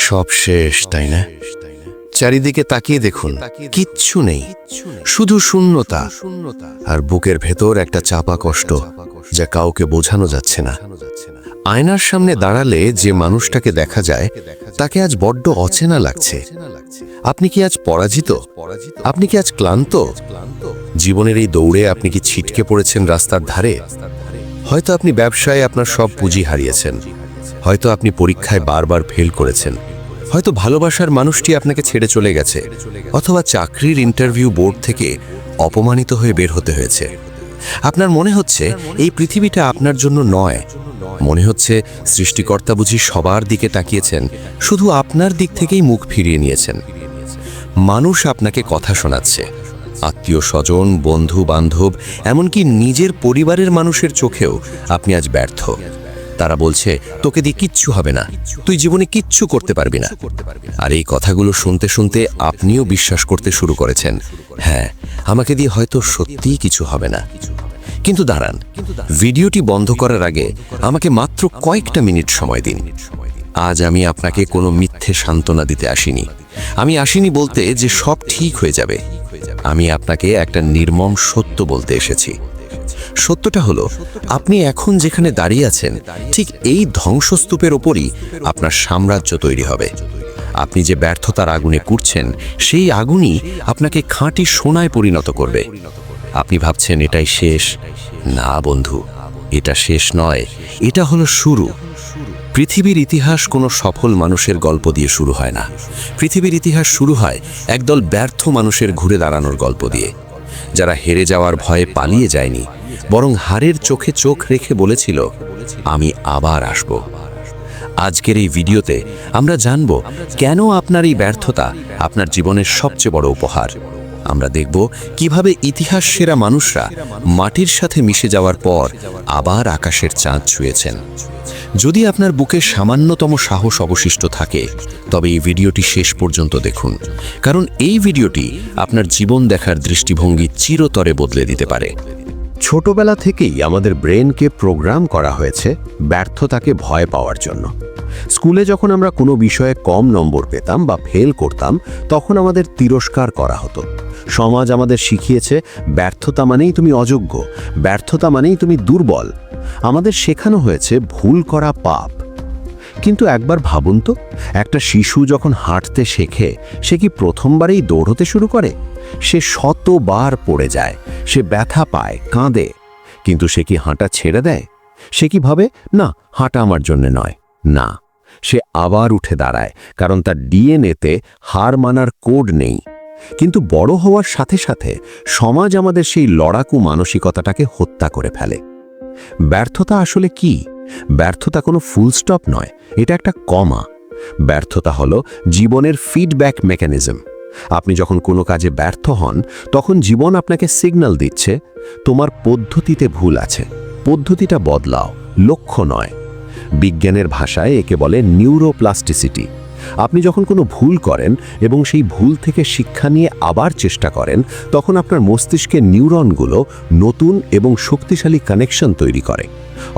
সব শেষ, তাই না? চারিদিকে তাকিয়ে দেখুন, কিচ্ছু নেই, শুধু শূন্যতা, আর বুকের ভেতর একটা চাপা কষ্ট যা কাউকে বোঝানো যাচ্ছে না। আয়নার সামনে দাঁড়ালে যে মানুষটাকে দেখা যায় তাকে আজ বড্ড অচেনা লাগছে। আপনি কি আজ পরাজিত? আপনি কি আজ ক্লান্ত? জীবনের এই দৌড়ে আপনি কি ছিটকে পড়েছেন রাস্তার ধারে? হয়তো আপনি ব্যবসায় আপনার সব পুঁজি হারিয়েছেন, হয়তো আপনি পরীক্ষায় বারবার ফেল করেছেন, হয়তো ভালোবাসার মানুষটি আপনাকে ছেড়ে চলে গেছে, অথবা চাকরির ইন্টারভিউ বোর্ড থেকে অপমানিত হয়ে বের হতে হয়েছে। আপনার মনে হচ্ছে এই পৃথিবীটা আপনার জন্য নয়। মনে হচ্ছে সৃষ্টিকর্তা বুঝি সবার দিকে তাকিয়েছেন, শুধু আপনার দিক থেকেই মুখ ফিরিয়ে নিয়েছেন। মানুষ আপনাকে কথা শোনাচ্ছে, আত্মীয় স্বজন, বন্ধু বান্ধব, এমনকি নিজের পরিবারের মানুষের চোখেও আপনি আজ ব্যর্থ। তারা বলছে, তোকে দিয়ে কিচ্ছু হবে না, তুই জীবনে কিচ্ছু করতে পারবি না। আর এই কথাগুলো শুনতে শুনতে আপনিও বিশ্বাস করতে শুরু করেছেন, হ্যাঁ, আমাকে দিয়ে হয়তো সত্যিই কিছু হবে না। কিন্তু দাঁড়ান, ভিডিওটি বন্ধ করার আগে আমাকে মাত্র কয়েকটা মিনিট সময় দিন। আজ আমি আপনাকে কোনো মিথ্যে সান্ত্বনা দিতে আসিনি। আমি আসিনি বলতে যে সব ঠিক হয়ে যাবে। আমি আপনাকে একটা নির্মম সত্য বলতে এসেছি। সত্যটা হলো, আপনি এখন যেখানে দাঁড়িয়ে আছেন ঠিক এই ধ্বংসস্তূপের ওপরই আপনার সাম্রাজ্য তৈরি হবে। আপনি যে ব্যর্থতার আগুনে পুড়ছেন, সেই আগুনই আপনাকে খাঁটি সোনায় পরিণত করবে। আপনি ভাবছেন এটাই শেষ। না বন্ধু, এটা শেষ নয়, এটা হলো শুরু। পৃথিবীর ইতিহাস কোনো সফল মানুষের গল্প দিয়ে শুরু হয় না। পৃথিবীর ইতিহাস শুরু হয় একদল ব্যর্থ মানুষের ঘুরে দাঁড়ানোর গল্প দিয়ে, যারা হেরে যাওয়ার ভয়ে পালিয়ে যায়নি, বরং হারের চোখে চোখ রেখে বলেছিল, আমি আবার আসব। আজকের এই ভিডিওতে আমরা জানব কেন আপনার এই ব্যর্থতা আপনার জীবনের সবচেয়ে বড় উপহার। আমরা দেখব কিভাবে ইতিহাস সেরা মানুষরা মাটির সাথে মিশে যাওয়ার পর আবার আকাশের চাঁদ ছুঁয়েছেন। যদি আপনার বুকে সামান্যতম সাহস অবশিষ্ট থাকে, তবে এই ভিডিওটি শেষ পর্যন্ত দেখুন, কারণ এই ভিডিওটি আপনার জীবন দেখার দৃষ্টিভঙ্গি চিরতরে বদলে দিতে পারে। ছোটবেলা থেকেই আমাদের ব্রেনকে প্রোগ্রাম করা হয়েছে ব্যর্থতাকে ভয় পাওয়ার জন্য। স্কুলে যখন আমরা কোনো বিষয়ে কম নম্বর পেতাম বা ফেল করতাম, তখন আমাদের তিরস্কার করা হতো। সমাজ আমাদের শিখিয়েছে ব্যর্থতা মানেই তুমি অযোগ্য, ব্যর্থতা মানেই তুমি দুর্বল। আমাদের শেখানো হয়েছে ভুল করা পাপ। কিন্তু একবার ভাবুন তো, একটা শিশু যখন হাঁটতে শেখে, সে কি প্রথমবারেই দৌড়তে শুরু করে? সে শতবার পড়ে যায়, সে ব্যথা পায়, কাঁদে, কিন্তু সে কি হাঁটা ছেড়ে দেয়? সে কি ভাবে, না, হাঁটা আমার জন্য নয়? না, সে আবার উঠে দাঁড়ায়, কারণ তার ডিএনএতে হার মানার কোড নেই। কিন্তু বড় হওয়ার সাথে সাথে সমাজ আমাদের সেই লড়াকু মানসিকতাটাকে হত্যা করে ফেলে। ব্যর্থতা আসলে কি? ব্যর্থতা কোনো ফুল স্টপ নয়, এটা একটা কমা। ব্যর্থতা হলো জীবনের ফিডব্যাক মেকানিজম। আপনি যখন কোনো কাজে ব্যর্থ হন, তখন জীবন আপনাকে সিগন্যাল দিচ্ছে, তোমার পদ্ধতিতে ভুল আছে, পদ্ধতিটা বদলাও, লক্ষ্য নয়। বিজ্ঞানের ভাষায় একে বলে নিউরোপ্লাস্টিসিটি। আপনি যখন কোনো ভুল করেন এবং সেই ভুল থেকে শিক্ষা নিয়ে আবার চেষ্টা করেন, তখন আপনার মস্তিষ্কের নিউরনগুলো নতুন এবং শক্তিশালী কানেকশন তৈরি করে।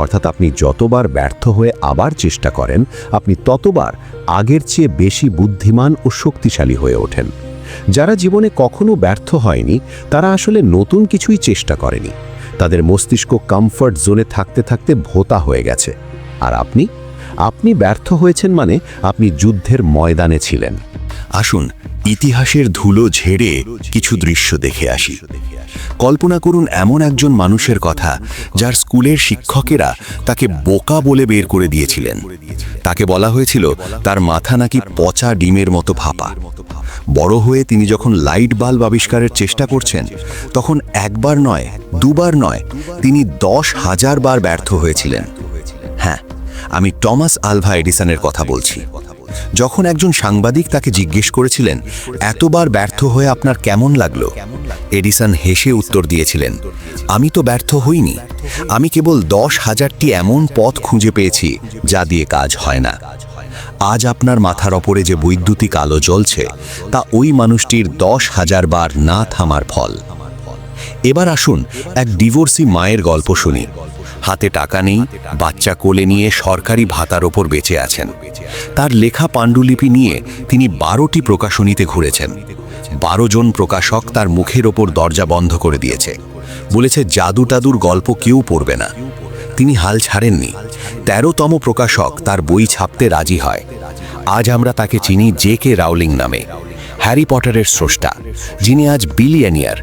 অর্থাৎ আপনি যতবার ব্যর্থ হয়ে আবার চেষ্টা করেন, আপনি ততবার আগের চেয়ে বেশি বুদ্ধিমান ও শক্তিশালী হয়ে ওঠেন। যারা জীবনে কখনো ব্যর্থ হয়নি, তারা আসলে নতুন কিছুই চেষ্টা করেনি। তাদের মস্তিষ্ক কমফর্ট জোনে থাকতে থাকতে ভোঁতা হয়ে গেছে। আর আপনি ব্যর্থ হয়েছেন মানে আপনি যুদ্ধের ময়দানে ছিলেন। আসুন ইতিহাসের ধুলো ঝেড়ে কিছু দৃশ্য দেখে আসি। কল্পনা করুন এমন একজন মানুষের কথা, যার স্কুলের শিক্ষকেরা তাকে বোকা বলে বের করে দিয়েছিলেন। তাকে বলা হয়েছিল তার মাথা নাকি পচা ডিমের মতো ফাঁপা। বড় হয়ে তিনি যখন লাইট বাল্ব আবিষ্কারের চেষ্টা করছেন, তখন একবার নয়, দুবার নয়, তিনি 10,000 বার ব্যর্থ হয়েছিলেন। হ্যাঁ, আমি টমাস আলভা এডিসনের কথা বলছি। যখন একজন সাংবাদিক তাকে জিজ্ঞেস করেছিলেন, এতবার ব্যর্থ হয়ে আপনার কেমন লাগলো, এডিসন হেসে উত্তর দিয়েছিলেন, আমি তো ব্যর্থ হইনি, আমি কেবল 10,000টি এমন পথ খুঁজে পেয়েছি যা দিয়ে কাজ হয় না। আজ আপনার মাথার ওপরে যে বৈদ্যুতিক আলো জ্বলছে, তা ওই মানুষটির 10,000 বার না থামার ফল। এবার আসুন এক ডিভোর্সি মায়ের গল্প শুনি। হাতে টাকা নেই, বাচ্চা কোলে নিয়ে সরকারি ভাতার ওপর বেঁচে আছেন। তার লেখা পাণ্ডুলিপি নিয়ে তিনি 12টি প্রকাশনীতে ঘুরেছেন। 12 জন প্রকাশক তার মুখের ওপর দরজা বন্ধ করে দিয়েছে, বলেছে জাদু টাদুর গল্প কেউ পড়বে না। তিনি হাল ছাড়েননি। 13তম প্রকাশক তার বই ছাপতে রাজি হয়। আজ আমরা তাকে চিনি জে.কে. রাউলিং নামে, হ্যারি পটারের স্রষ্টা, যিনি আজ বিলিয়নিয়ার।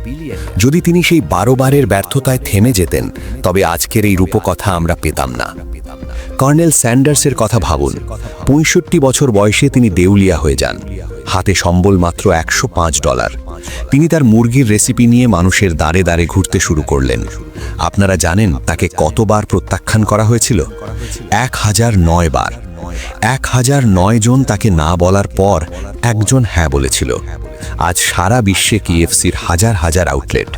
যদি তিনি সেই 12 বারের ব্যর্থতায় থেমে যেতেন, তবে আজকের এই রূপকথা আমরা পেতাম না। কর্নেল স্যান্ডার্সের কথা ভাবুন। 65 বছর বয়সে তিনি দেউলিয়া হয়ে যান। হাতে সম্বল মাত্র $105। তিনি তার মুরগির রেসিপি নিয়ে মানুষের দাঁড়ে দাঁড়ে ঘুরতে শুরু করলেন। আপনারা জানেন তাকে কতবার প্রত্যাখ্যান করা হয়েছিল? 1009 বার। 1009 জন তাকে না বলার পর একজন হ্যাঁ বলেছিল। আজ সারা বিশ্বে KFCর হাজার হাজার আউটলেট।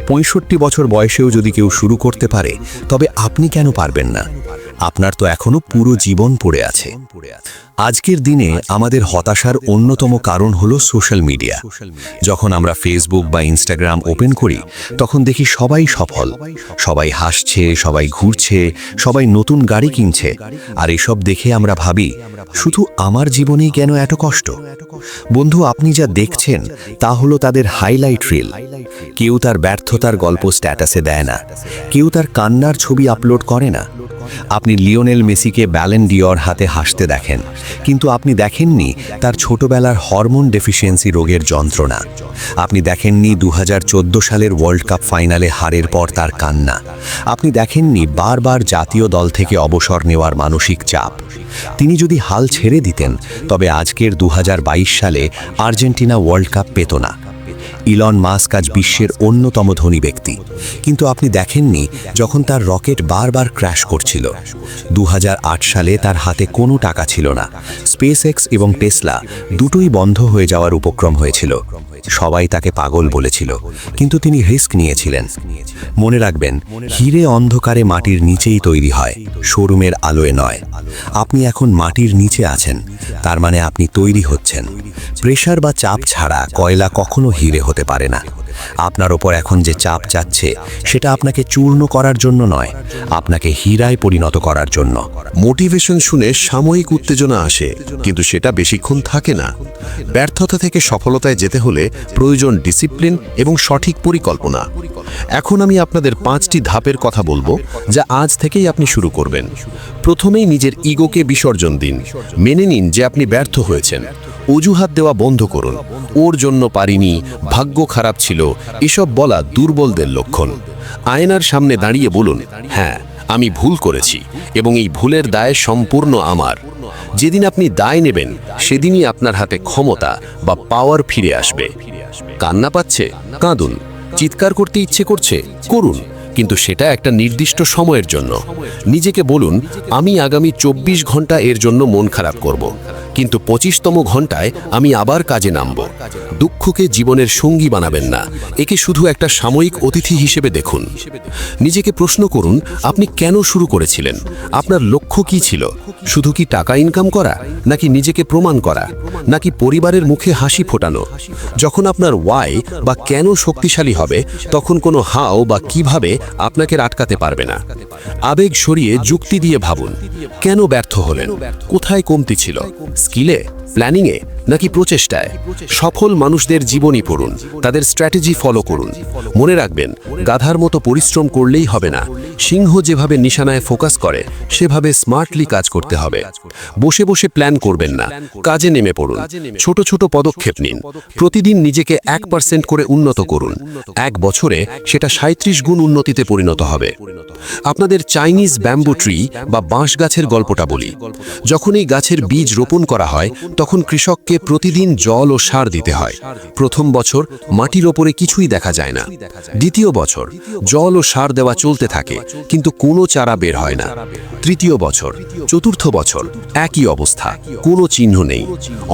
65 বছর বয়সেও যদি কেউ শুরু করতে পারে, তবে আপনি কেন পারবেন না? আপনার তো এখনো পুরো জীবন পড়ে আছে। আজকের দিনে আমাদের হতাশার অন্যতম কারণ হলো সোশ্যাল মিডিয়া। যখন আমরা ফেসবুক বা ইনস্টাগ্রাম ওপেন করি, তখন দেখি সবাই সফল, সবাই হাসছে, সবাই ঘুরছে, সবাই নতুন গাড়ি কিনছে। আর এসব দেখে আমরা ভাবি, শুধু আমার জীবনেই কেন এত কষ্ট? বন্ধু, আপনি যা দেখছেন তা হলো তাদের হাইলাইট রিল। কেউ তার ব্যর্থতার গল্প স্ট্যাটাসে দেয় না, কেউ তার কান্নার ছবি আপলোড করে না। আপনি লিওনেল মেসিকে ব্যালন ডিওর হাতে হাসতে দেখেন, কিন্তু আপনি দেখেননি তার ছোটবেলার হরমোন ডেফিসিয়েন্সি রোগের যন্ত্রণা। আপনি দেখেননি 2014 সালের ওয়ার্ল্ড কাপ ফাইনালে হারের পর তার কান্না। আপনি দেখেননি বারবার জাতীয় দল থেকে অবসর নেওয়ার মানসিক চাপ। তিনি যদি হাল ছেড়ে দিতেন, তবে আজকের 2022 সালে আর্জেন্টিনা ওয়ার্ল্ড কাপ পেত না। ইলন মাস্ক আজ বিশ্বের অন্যতম ধনী ব্যক্তি, কিন্তু আপনি দেখেননি যখন তার রকেট বারবার ক্র্যাশ করছিল। 2008 সালে তার হাতে কোনো টাকা ছিল না। স্পেসএক্স এবং টেসলা দুটোই বন্ধ হয়ে যাওয়ার উপক্রম হয়েছিল। সবাই তাকে পাগল বলেছিল, কিন্তু তিনি রিস্ক নিয়েছিলেন। মনে রাখবেন, হিরে অন্ধকারে মাটির নিচেই তৈরি হয়, শোরুমের আলোয় নয়। আপনি এখন মাটির নিচে আছেন, তার মানে আপনি তৈরি হচ্ছেন। প্রেশার বা চাপ ছাড়া কয়লা কখনো হিরে হতে পারে না। আপনার ওপর এখন যে চাপ যাচ্ছে, সেটা আপনাকে চূর্ণ করার জন্য নয়, আপনাকে হীরায় পরিণত করার জন্য। মোটিভেশন শুনে সাময়িক উত্তেজনা আসে, কিন্তু সেটা বেশিক্ষণ থাকে না। ব্যর্থতা থেকে সফলতায় যেতে হলে প্রয়োজন ডিসিপ্লিন এবং সঠিক পরিকল্পনা। এখন আমি আপনাদের 5টি ধাপের কথা বলবো, যা আজ থেকেই আপনি শুরু করবেন। প্রথমেই নিজের ইগোকে বিসর্জন দিন। মেনে নিন যে আপনি ব্যর্থ হয়েছেন। অজুহাত দেওয়া বন্ধ করুন। ওর জন্য পারিনি, ভাগ্য খারাপ ছিল, এসব বলা দুর্বলদের লক্ষণ। আয়নার সামনে দাঁড়িয়ে বলুন, হ্যাঁ, আমি ভুল করেছি এবং এই ভুলের দায় সম্পূর্ণ আমার। যেদিন আপনি দায় নেবেন, সেদিনই আপনার হাতে ক্ষমতা বা পাওয়ার ফিরে আসবে। কান্না পাচ্ছে? কাঁদুন। চিৎকার করতে ইচ্ছে করছে? করুন, কিন্তু সেটা একটা নির্দিষ্ট সময়ের জন্য। নিজেকে বলুন, আমি আগামী 24 ঘন্টা এর জন্য মন খারাপ করব, কিন্তু 25তম ঘন্টায় আমি আবার কাজে নামব। দুঃখকে জীবনের সঙ্গী বানাবেন না, একে শুধু একটা সাময়িক অতিথি হিসেবে দেখুন। নিজেকে প্রশ্ন করুন, আপনি কেন শুরু করেছিলেন? আপনার লক্ষ্য কি ছিল? শুধু কি টাকা ইনকাম করা, নাকি নিজেকে প্রমাণ করা, নাকি পরিবারের মুখে হাসি ফোটানো? যখন আপনার ওয়াই বা কেন শক্তিশালী হবে, তখন কোনো হাও বা কিভাবে আপনাকে আটকাতে পারবে না। আবেগ সরিয়ে যুক্তি দিয়ে ভাবুন, কেন ব্যর্থ হলেন? কোথায় কমতি ছিল? স্কিলে, প্ল্যানিংয়ে, নাকি প্রচেষ্টায়? সফল মানুষদের জীবনী পড়ুন, তাদের স্ট্র্যাটেজি ফলো করুন। মনে রাখবেন, গাধার মতো পরিশ্রম করলেই হবে না। সিংহ যেভাবে নিশানায় ফোকাস করে, সেভাবে স্মার্টলি কাজ করতে হবে। বসে বসে প্ল্যান করবেন না, কাজে নেমে পড়ুন। ছোট ছোট পদক্ষেপ নিন। প্রতিদিন নিজেকে 1% করে উন্নত করুন। 1 বছরে সেটা 37 গুণ উন্নতিতে পরিণত হবে। আপনাদের চাইনিজ ব্যাম্বু ট্রি বা বাঁশ গাছের গল্পটা বলি। যখন এই গাছের বীজ রোপণ করা হয়, তখন কৃষককে প্রতিদিন জল ও সার দিতে হয়। প্রথম বছর মাটির ওপরে কিছুই দেখা যায় না। দ্বিতীয় বছর জল ও সার দেওয়া চলতে থাকে, কিন্তু কোনো চারা বের হয় না। তৃতীয় বছর, চতুর্থ বছর একই অবস্থা, কোনো চিহ্ন নেই।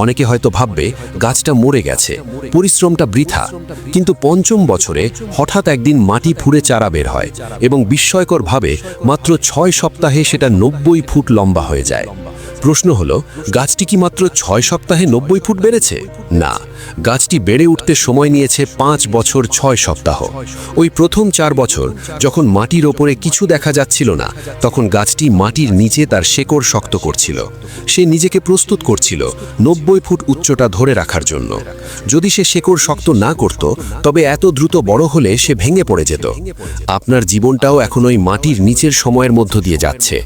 অনেকে হয়তো ভাববে গাছটা মরে গেছে, পরিশ্রমটা বৃথা। কিন্তু পঞ্চম বছরে হঠাৎ একদিন মাটি ফুঁড়ে চারা বের হয় এবং বিস্ময়করভাবে মাত্র 6 সপ্তাহে সেটা 90 ফুট লম্বা হয়ে যায়। প্রশ্ন হলো, গাছটি কি মাত্র 6 সপ্তাহে 90 ফুট বেড়েছে? না, গাছটি বেড়ে উঠতে সময় নিয়েছে 5 বছর 6 সপ্তাহ। ওই প্রথম 4 বছর যখন মাটির ওপরে কিছু দেখা যাচ্ছিল না, তখন গাছটি মাটির নিচে তার শেকড় শক্ত করছিল। সে নিজেকে প্রস্তুত করছিল 90 ফুট উচ্চতা ধরে রাখার জন্য। যদি সে শেকড় শক্ত না করত, তবে এত দ্রুত বড় হলে সে ভেঙে পড়ে যেত। আপনার জীবনটাও এখন ওই মাটির নিচের সময়ের মধ্য দিয়ে যাচ্ছে।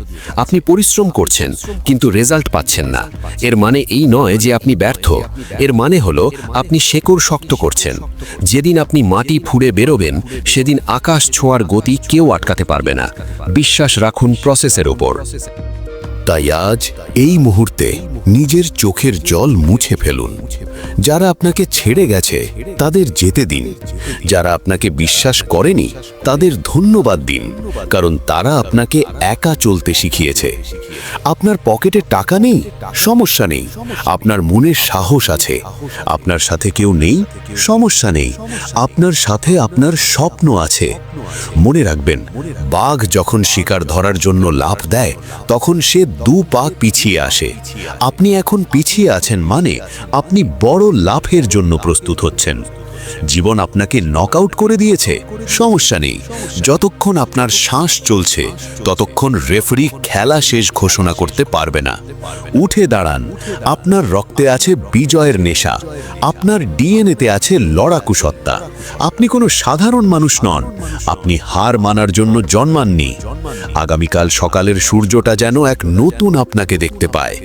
আপনি পরিশ্রম করছেন, কিন্তু রেজাল্ট পাচ্ছেন না। এর মানে এই নয় যে আপনি ব্যর্থ। এর মানে হলো আপনি শেকড় শক্ত করছেন। যেদিন আপনি মাটি ফুঁড়ে বেরোবেন, সেদিন আকাশ ছোঁয়ার গতি কেউ আটকাতে পারবে না। বিশ্বাস রাখুন প্রসেসের উপর। তাই আজ এই মুহূর্তে নিজের চোখের জল মুছে ফেলুন। যারা আপনাকে ছেড়ে গেছে তাদের যেতে দিন। যারা আপনাকে বিশ্বাস করেনি তাদের ধন্যবাদ দিন, কারণ তারা আপনাকে একা চলতে শিখিয়েছে। আপনার পকেটে টাকা নেই, সমস্যা নেই। আপনার মনে সাহস আছে। আপনার সাথে কেউ নেই, সমস্যা নেই। আপনার সাথে আপনার স্বপ্ন আছে। মনে রাখবেন, বাঘ যখন শিকার ধরার জন্য লাফ দেয়, তখন সে 2 পা পিছিয়ে আসে। আপনি এখন পিছিয়ে আছেন মানে আপনি বড় লাফের জন্য প্রস্তুত হচ্ছেন। জীবন আপনাকে নকআউট করে দিয়েছে, সমস্যা নেই। যতক্ষণ আপনার শ্বাস চলছে, ততক্ষণ রেফারি খেলা শেষ ঘোষণা করতে পারবে না। উঠে দাঁড়ান। আপনার রক্তে আছে বিজয়ের নেশা। আপনার ডিএনএতে আছে লড়াকু সত্তা। আপনি কোনো সাধারণ মানুষ নন। আপনি হার মানার জন্য জন্মাননি। আগামীকাল সকালের সূর্যটা যেন এক নতুন আপনাকে দেখতে পায়।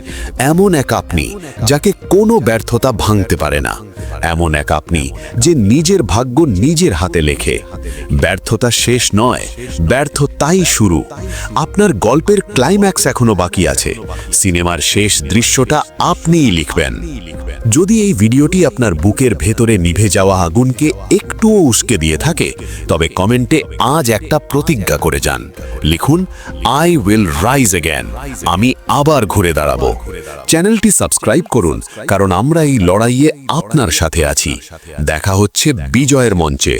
এমন এক আপনি যাকে কোনো ব্যর্থতা ভাঙতে পারে না। এমন এক আপনি যে নিজের ভাগ্য নিজের হাতে লেখে। ব্যর্থতা শেষ নয়, ব্যর্থতাই শুরু। আপনার গল্পের ক্লাইম্যাক্স এখনো বাকি আছে। সিনেমার শেষ দৃশ্যটা আপনিই লিখবেন। যদি এই ভিডিওটি আপনার বুকের ভেতরে নিভে যাওয়া আগুনকে একটুও উস্কে দিয়ে থাকে, তবে কমেন্টে আজ একটা প্রতিজ্ঞা করে যান। লিখুন, আই উইল রাইজ অ্যাগেন। আমি আবার ঘুরে দাঁড়াবো। চ্যানেলটি সাবস্ক্রাইব করুন, কারণ আমরা এই লড়াইয়ে আপনার সাথে আছি। দেখা হচ্ছে বিজয়ের মঞ্চে।